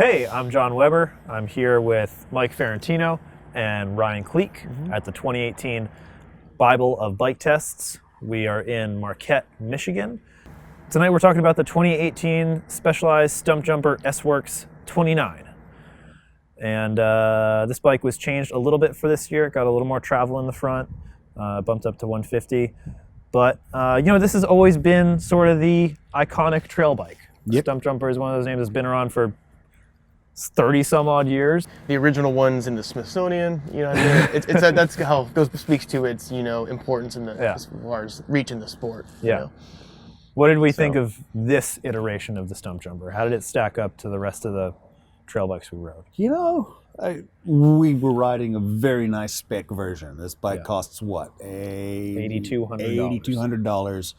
Hey, I'm John Weber. I'm here with Mike Ferrantino and Ryan Kleek at the 2018 Bible of Bike Tests. We are in Marquette, Michigan. Tonight we're talking about the 2018 Specialized Stumpjumper S-Works 29. And this bike was changed a little bit for this year. It got a little more travel in the front, bumped up to 150. But, this has always been sort of the iconic trail bike. Yep. Stumpjumper is one of those names that's been around for 30 some odd years. The original ones in the Smithsonian, you know what I mean? That's how it speaks to its, importance in the as far as reach in the sport. Yeah. What did we think of this iteration of the Stumpjumper? How did it stack up to the rest of the trail bikes we rode? We were riding a very nice spec version. This bike costs what? $8,200.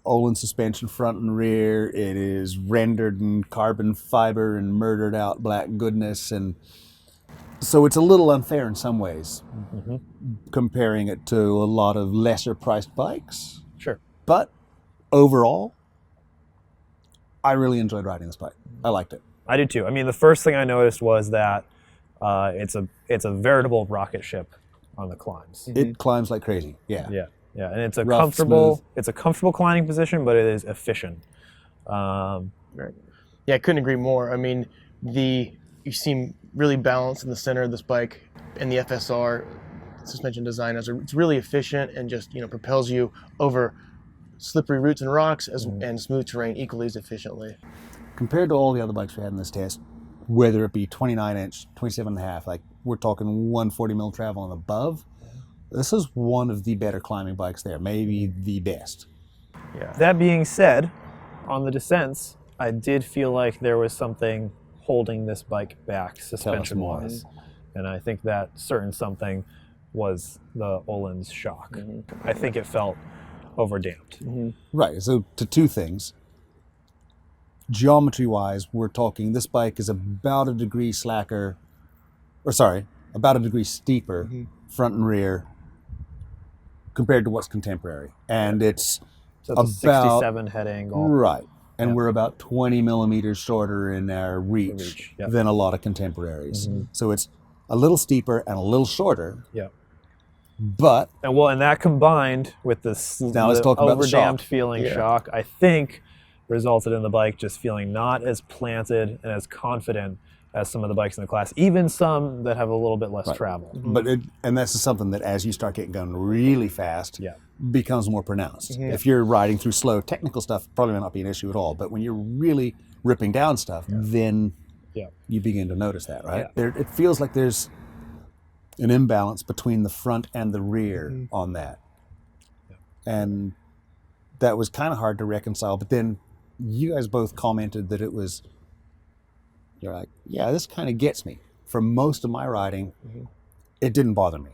Olin suspension front and rear. It is rendered in carbon fiber and murdered out black goodness, and so it's a little unfair in some ways comparing it to a lot of lesser priced bikes. Sure. But overall, I really enjoyed riding this bike. I liked it. I did too. I mean, the first thing I noticed was that it's a veritable rocket ship on the climbs. It climbs like crazy. Yeah. Yeah, and it's a Rough, comfortable smooth. It's a comfortable climbing position, but it is efficient. Right. Yeah, I couldn't agree more. I mean, you seem really balanced in the center of this bike, and the FSR suspension design it's really efficient and just propels you over slippery roots and rocks and smooth terrain equally as efficiently. Compared to all the other bikes we had in this test, whether it be 29 inch, 27 and a half, like we're talking 140 mil travel and above, this is one of the better climbing bikes there, maybe the best. Yeah. That being said, on the descents, I did feel like there was something holding this bike back suspension-wise. And I think that certain something was the Olin's shock. I think it felt overdamped. Right, so to two things. Geometry-wise, we're talking this bike is about a degree steeper front and rear compared to what's contemporary. And it's So about it's a 67 head angle. Right. And we're about 20 millimeters shorter in our reach yep. than a lot of contemporaries. So it's a little steeper and a little shorter. Yeah. But And that combined with the now let's talk about the shock. overdamped feeling shock, I think resulted in the bike just feeling not as planted and as confident as some of the bikes in the class, even some that have a little bit less travel. But and this is something that as you start getting going really fast, becomes more pronounced. If you're riding through slow technical stuff, probably might not be an issue at all. But when you're really ripping down stuff, then you begin to notice that, right? It feels like there's an imbalance between the front and the rear on that. And that was kind of hard to reconcile. But then you guys both commented that it was, you're like, yeah, this kind of gets me. For most of my riding, it didn't bother me.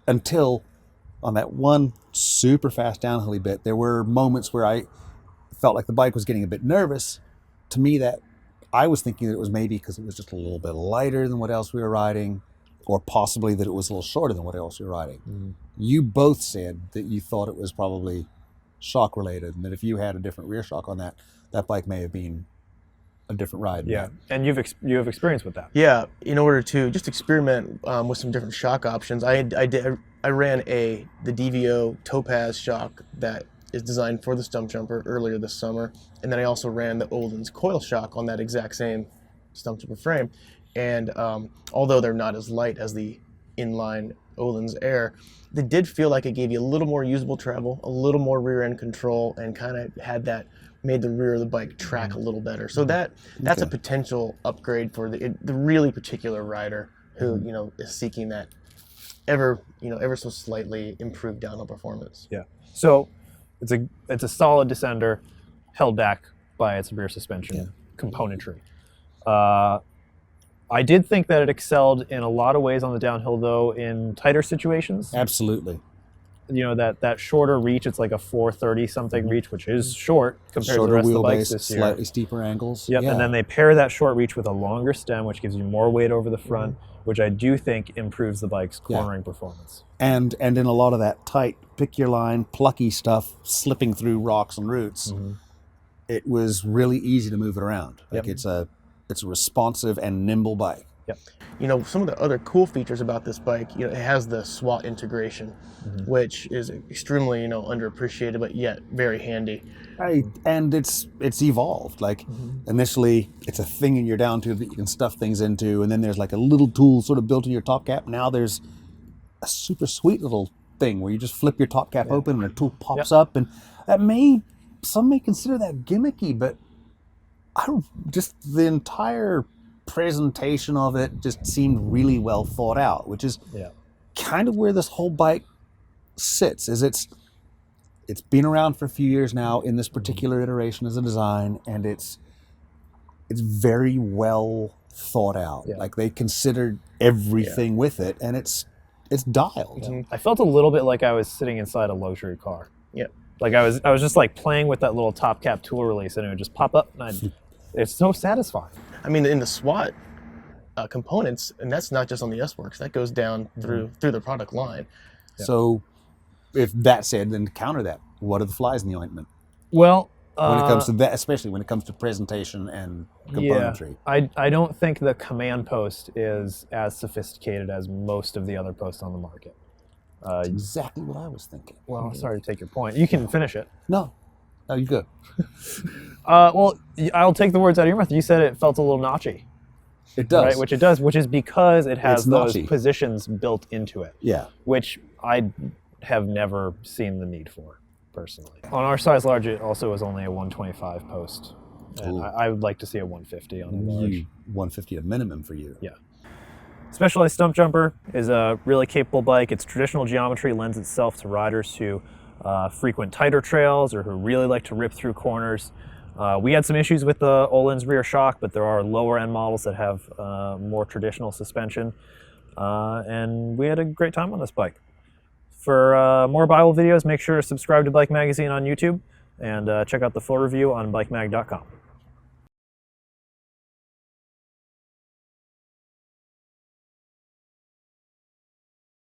Until on that one super fast downhilly bit, there were moments where I felt like the bike was getting a bit nervous. To me, that I was thinking that it was maybe because it was just a little bit lighter than what else we were riding, or possibly that it was a little shorter than what else we were riding. You both said that you thought it was probably shock related, and that if you had a different rear shock on that bike may have been a different ride. Yeah, and you have experience with that. Yeah, in order to just experiment with some different shock options, I ran the DVO Topaz shock that is designed for the Stumpjumper earlier this summer, and then I also ran the Olin's coil shock on that exact same Stumpjumper frame. And although they're not as light as the inline Olin's Air, they did feel like it gave you a little more usable travel, a little more rear end control, and kind of made the rear of the bike track a little better. So that's a potential upgrade for the really particular rider who is seeking that ever so slightly improved downhill performance. Yeah. So it's a solid descender held back by its rear suspension componentry. I did think that it excelled in a lot of ways on the downhill, though, in tighter situations. Absolutely. That shorter reach, it's like a 430 something reach, which is short compared to the rest of the bikes this year. Slightly steeper angles. Yep, and then they pair that short reach with a longer stem, which gives you more weight over the front, which I do think improves the bike's cornering performance. And in a lot of that tight, pick your line, plucky stuff, slipping through rocks and roots, it was really easy to move it around. Like it's a It's a responsive and nimble bike. Yep. You know, some of the other cool features about this bike, you know, it has the SWAT integration, which is extremely, you know, underappreciated, but yet very handy. And it's evolved. Like initially, it's a thing in your down tube that you can stuff things into, and then there's like a little tool sort of built in your top cap. Now there's a super sweet little thing where you just flip your top cap open and a tool pops up, and some may consider that gimmicky, but just the entire presentation of it just seemed really well thought out, which is kind of where this whole bike sits. Is it's been around for a few years now in this particular iteration as a design, and it's very well thought out. Like they considered everything with it, and it's dialed. I felt a little bit like I was sitting inside a luxury car. Yeah. Like I was just like playing with that little top cap tool release, and it would just pop up, and it's so satisfying. I mean, in the SWAT components, and that's not just on the S-Works, that goes down through the product line. So if that said, then to counter that, what are the flies in the ointment? Well, when it comes to that, especially when it comes to presentation and componentry. I don't think the command post is as sophisticated as most of the other posts on the market. Exactly what I was thinking. Well, sorry to take your point. You can finish it. No, you're good. Well, I'll take the words out of your mouth. You said it felt a little notchy. It does. Right? Which it does, which is because it has It's those notchy. positions built into it. Yeah. Which I have never seen the need for, personally. On our size large, it also is only a 125 post. And I would like to see a 150 on a large. 150 a minimum for you. Yeah. Specialized Stumpjumper is a really capable bike. Its traditional geometry lends itself to riders who frequent tighter trails or who really like to rip through corners. We had some issues with the Öhlins rear shock, but there are lower end models that have more traditional suspension. And we had a great time on this bike. For more Bible videos, make sure to subscribe to Bike Magazine on YouTube and check out the full review on bikemag.com.